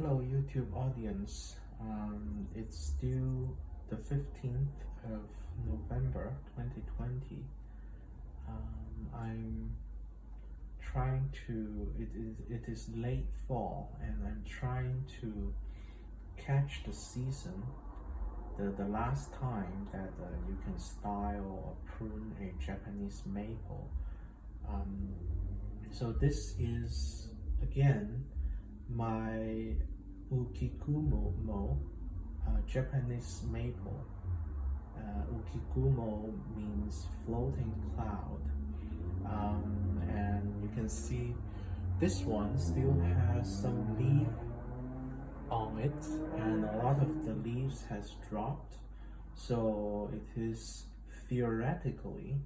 Hello, YouTube audience. It's still the 15th of November 2020. I'm trying to, it is late fall, and I'm trying to catch the season, the last time that you can style or prune a Japanese maple. So this is again my Ukigumo Japanese maple. Ukigumo means floating cloud, and you can see this one still has some leaf on it, and a lot of the leaves has dropped, so it is theoretically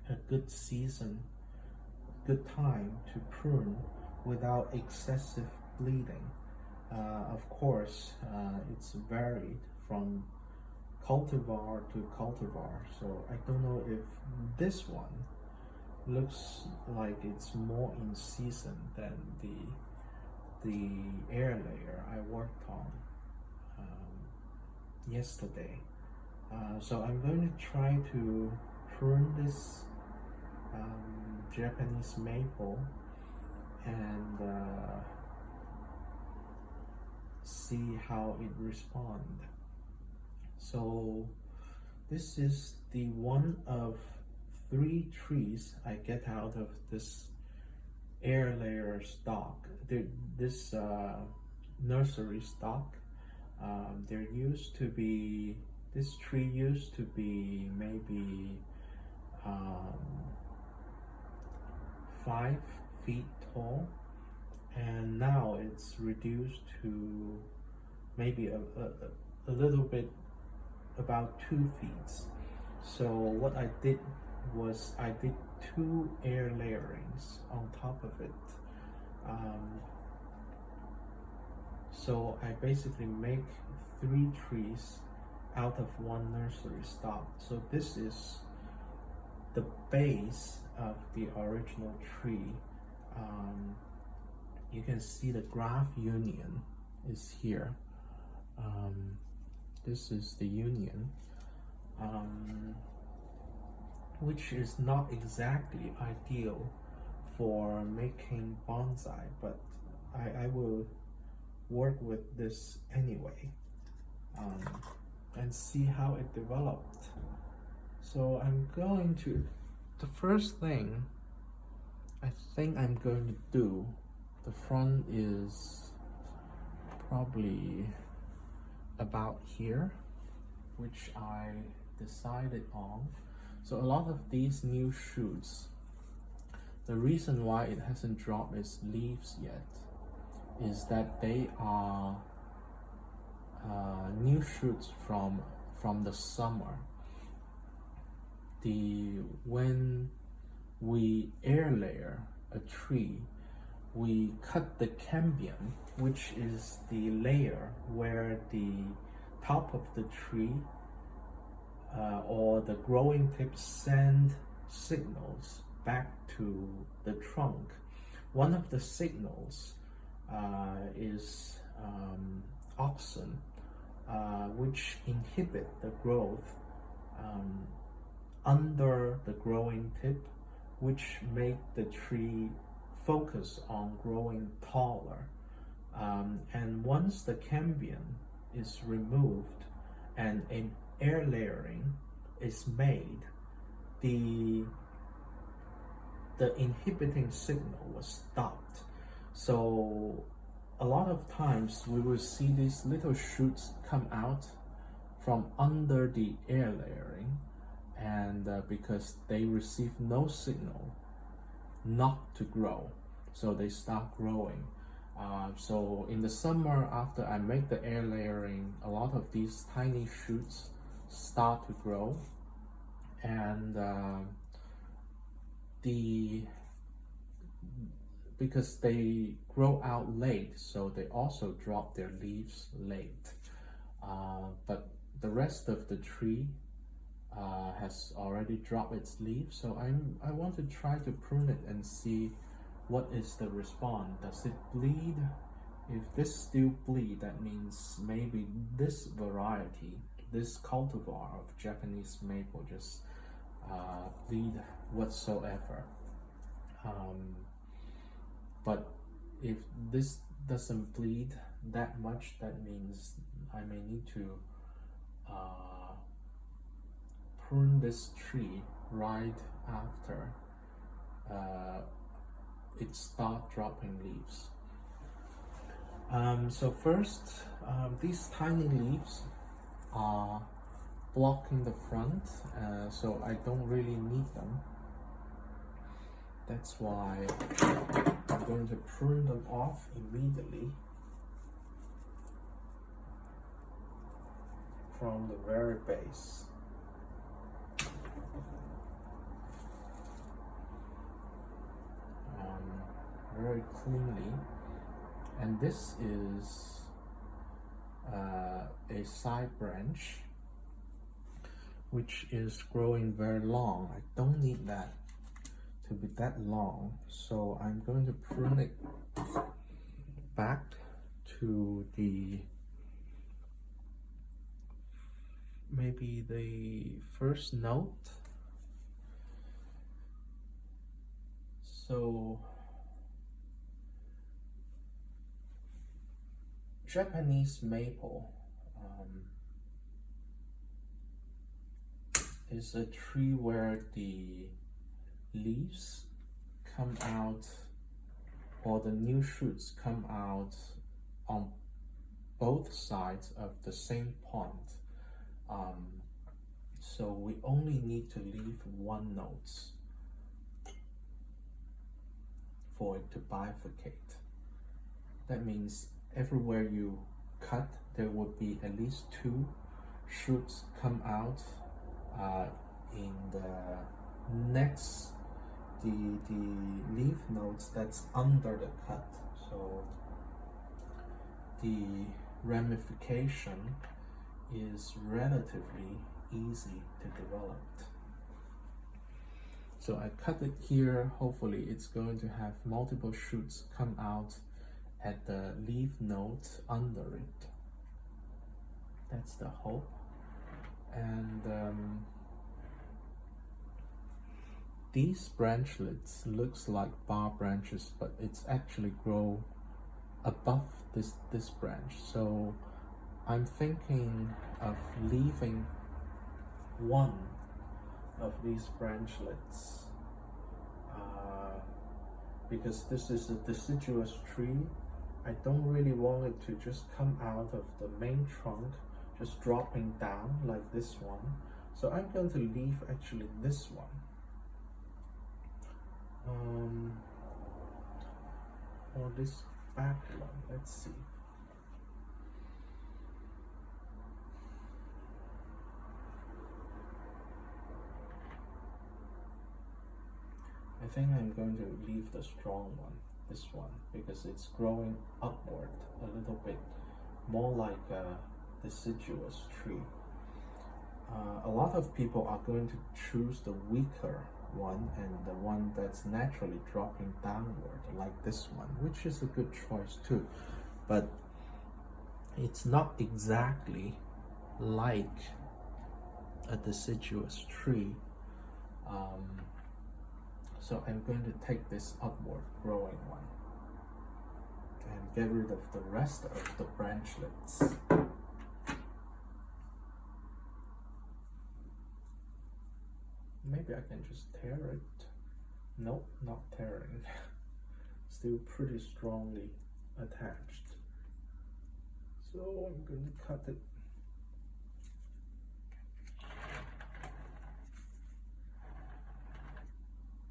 a good season, good time to prune without excessive bleeding. Of course, it's varied from cultivar to cultivar, so I don't know if this one looks like it's more in season than the air layer I worked on yesterday. So I'm going to try to prune this Japanese maple and see how it responds. So this is the one of 3 trees I get out of this air layer stock, this nursery stock. There used to be, this tree used to be maybe 5 feet tall, and now it's reduced to maybe a little bit, about 2 feet. So what I did was I did 2 air layerings on top of it. So I basically make 3 trees out of 1 nursery stock. So this is the base of the original tree. You can see the graft union is here. This is the union, which is not exactly ideal for making bonsai, but I will work with this anyway and see how it developed. So I'm going to, the first thing I think I'm going to do, the front is probably about here, which I decided on. So a lot of these new shoots, the reason why it hasn't dropped its leaves yet is that they are new shoots from the summer. When we air layer a tree, we cut the cambium, which is the layer where the top of the tree or the growing tip send signals back to the trunk. One of the signals is auxin, which inhibit the growth under the growing tip, which make the tree focus on growing taller. And once the cambium is removed and an air layering is made, the inhibiting signal was stopped. So a lot of times we will see these little shoots come out from under the air layering, and because they receive no signal not to grow, so they start growing. So in the summer, after I make the air layering, a lot of these tiny shoots start to grow, and because they grow out late, so they also drop their leaves late. But the rest of the tree has already dropped its leaves, so I want to try to prune it and see what is the response. Does it bleed If this still bleed, that means maybe this variety, this cultivar of Japanese maple just bleed whatsoever. But if this doesn't bleed that much, that means I may need to prune this tree right after it start dropping leaves. So first, these tiny leaves are blocking the front, so I don't really need them. That's why I'm going to prune them off immediately from the very base. Very cleanly. And this is a side branch which is growing very long. I don't need that to be that long, so I'm going to prune it back to the maybe the first note. So Japanese maple is a tree where the leaves come out, or the new shoots come out on both sides of the same pond. So we only need to leave one note for it to bifurcate. That means everywhere you cut, there would be at least two shoots come out in the next, the leaf nodes that's under the cut. So the ramification is relatively easy to develop. So I cut it here. Hopefully it's going to have multiple shoots come out at the leaf nodes under it. That's the hope. And these branchlets looks like bar branches, but it's actually grow above this branch. So I'm thinking of leaving one of these branchlets because this is a deciduous tree. I don't really want it to just come out of the main trunk, just dropping down like this one. So I'm going to leave actually this one. Or this back one, let's see. I think I'm going to leave the strong one, this one, because it's growing upward a little bit, more like a deciduous tree. A lot of people are going to choose the weaker one and the one that's naturally dropping downward, like this one, which is a good choice too. But it's not exactly like a deciduous tree. So I'm going to take this upward growing one and get rid of the rest of the branchlets. Maybe I can just tear it. Nope, not tearing. Still pretty strongly attached. So I'm going to cut it.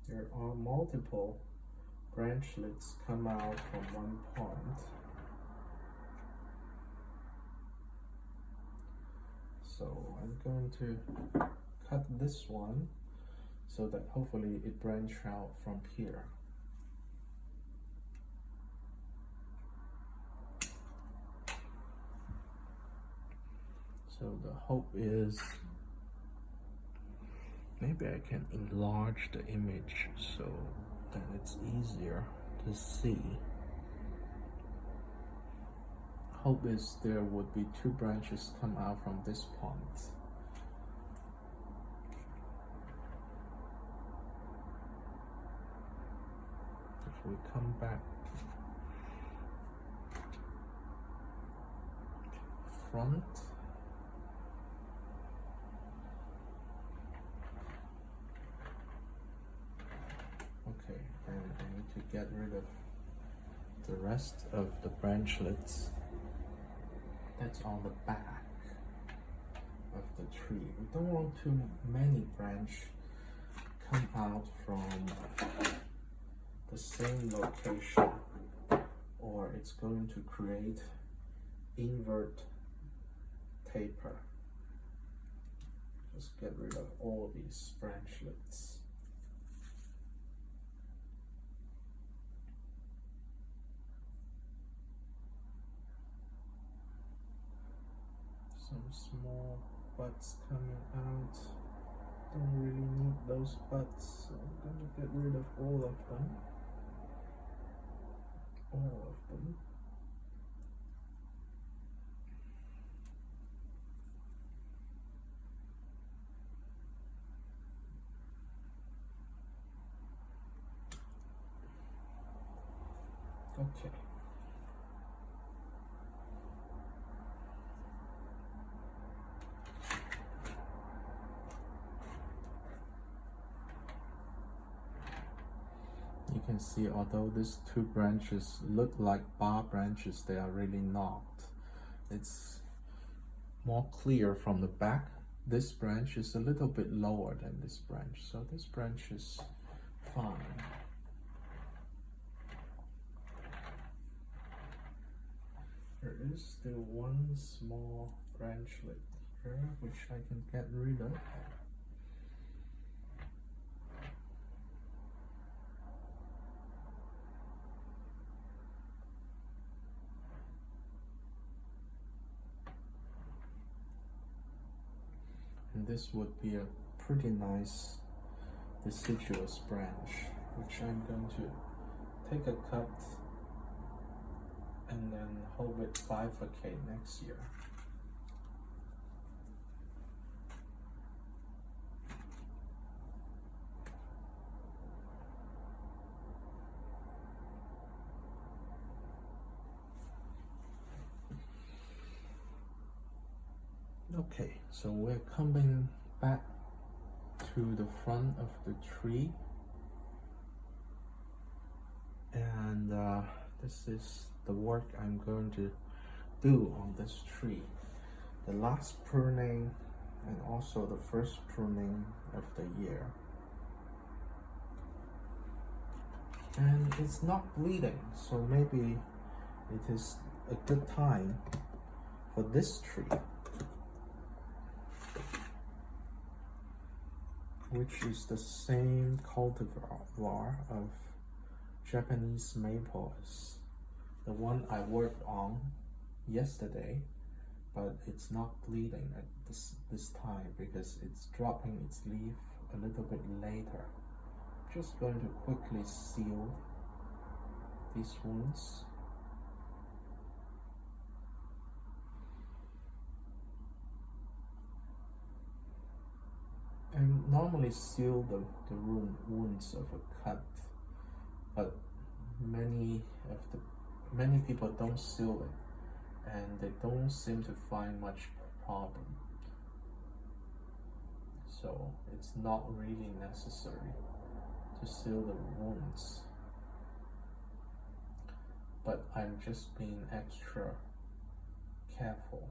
There are multiple branchlets come out from one point. So I'm going to cut this one so that hopefully it branch out from here. So the hope is maybe I can enlarge the image so that it's easier to see. hope is there would be 2 branches come out from this point. If we come back front, okay, and I need to get rid of the rest of the branchlets that's on the back of the tree. We don't want too many branches come out from the same location, or it's going to create invert taper. Just get rid of all these branchlets. Some small buds coming out. Don't really need those buds, so I'm gonna get rid of all of them. All of them. Okay. You can see, although these 2 branches look like bar branches, they are really not. It's more clear from the back. This branch is a little bit lower than this branch, so this branch is fine. There is still 1 small branchlet here, which I can get rid of. And this would be a pretty nice deciduous branch, which I'm going to take a cut and then hope it bifurcate next year. Okay, so we're coming back to the front of the tree, and this is the work I'm going to do on this tree. The last pruning and also the first pruning of the year. And it's not bleeding, so maybe it is a good time for this tree, which is the same cultivar of Japanese maple as the one I worked on yesterday, but it's not bleeding at this time because it's dropping its leaf a little bit later. Just going to quickly seal these wounds. I normally seal the wounds of a cut, but many people don't seal it, and they don't seem to find much problem. So it's not really necessary to seal the wounds, but I'm just being extra careful.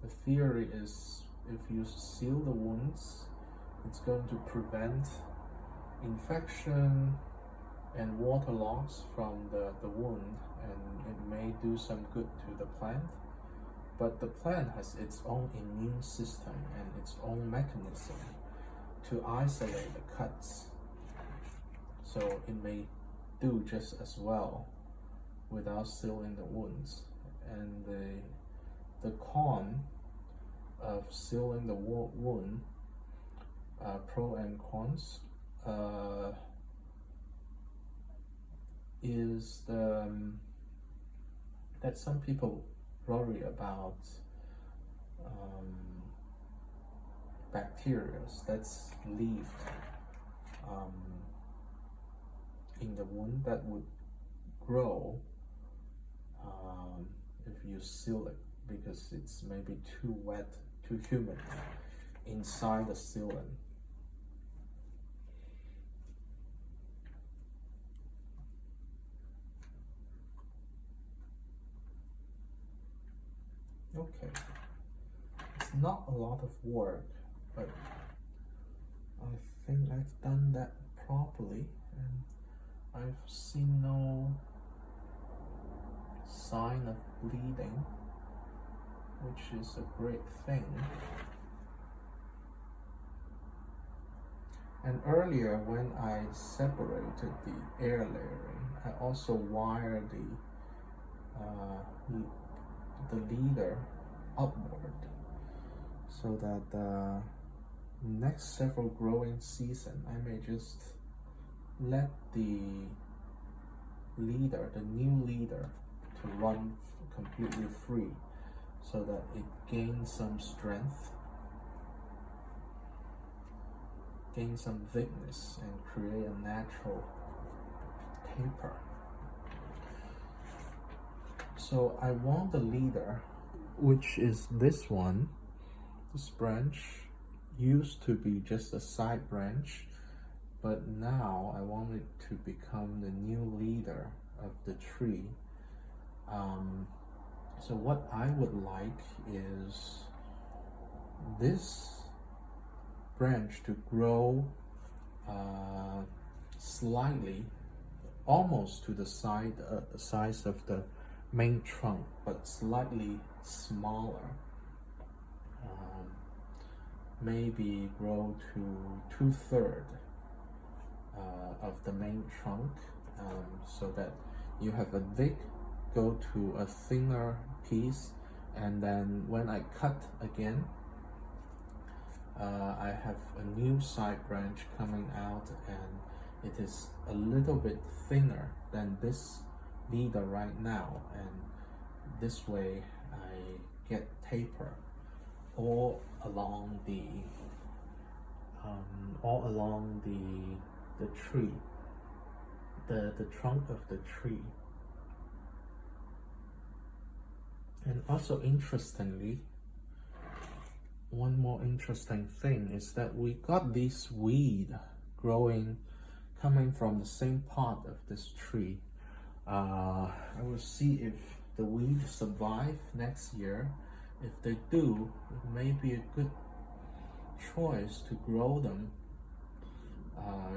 The theory is if you seal the wounds, it's going to prevent infection and water loss from the wound, and it may do some good to the plant. But the plant has its own immune system and its own mechanism to isolate the cuts. So it may do just as well without sealing the wounds. And the con of sealing the wound, pro and cons, is is that some people worry about bacteria that's lived in the wound that would grow if you seal it, because it's maybe too wet, too humid inside the sealant. Okay, it's not a lot of work, but I think I've done that properly, and I've seen no sign of bleeding, which is a great thing. And earlier, when I separated the air layering, I also wired the leader upward, so that next several growing season I may just let the leader, the new leader, to run completely free, so that it gains some strength, gain some thickness, and create a natural taper. So I want the leader, which is this one. This branch used to be just a side branch, but now I want it to become the new leader of the tree. So what I would like is this branch to grow slightly, almost to the size of the main trunk, but slightly smaller. Maybe grow to 2/3 of the main trunk, so that you have a thick, go to a thinner piece, and then when I cut again, I have a new side branch coming out, and it is a little bit thinner than this leader right now, and this way I get taper all along the tree, the trunk of the tree. And also, interestingly, one more interesting thing is that we got this weed growing, coming from the same part of this tree. I will see if the weeds survive next year. If they do, it may be a good choice to grow them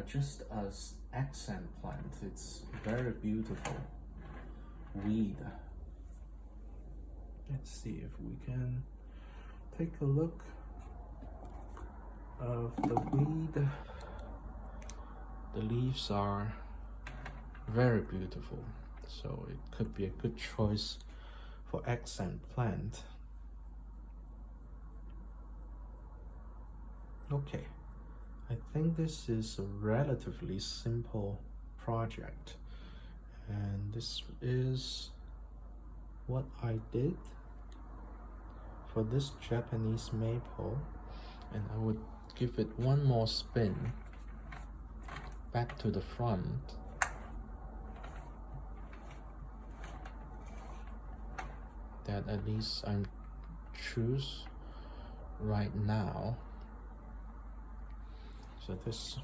just as accent plant. It's very beautiful weed. Let's see if we can take a look of the weed. The leaves are very beautiful, so it could be a good choice for accent plant. Okay, I think this is a relatively simple project, and this is what I did for this Japanese maple, and I would give it one more spin back to the front. That at least I choose right now. So this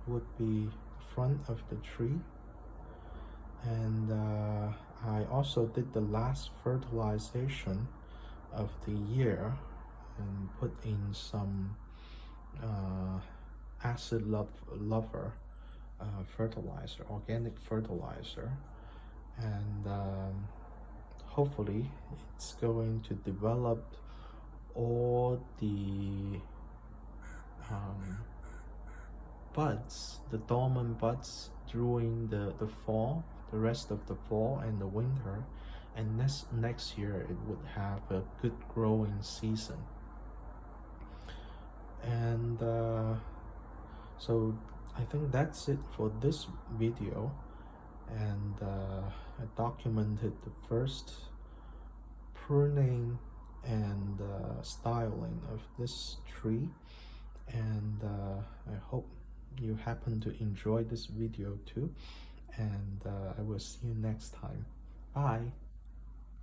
would be the front of the tree, and I also did the last fertilization of the year and put in some acid lover fertilizer, organic fertilizer, and hopefully it's going to develop all the buds, the dormant buds during the fall, the rest of the fall and the winter, and next year it would have a good growing season. And so I think that's it for this video, and I documented the first pruning and styling of this tree, and I hope you happen to enjoy this video too, and I will see you next time. Bye.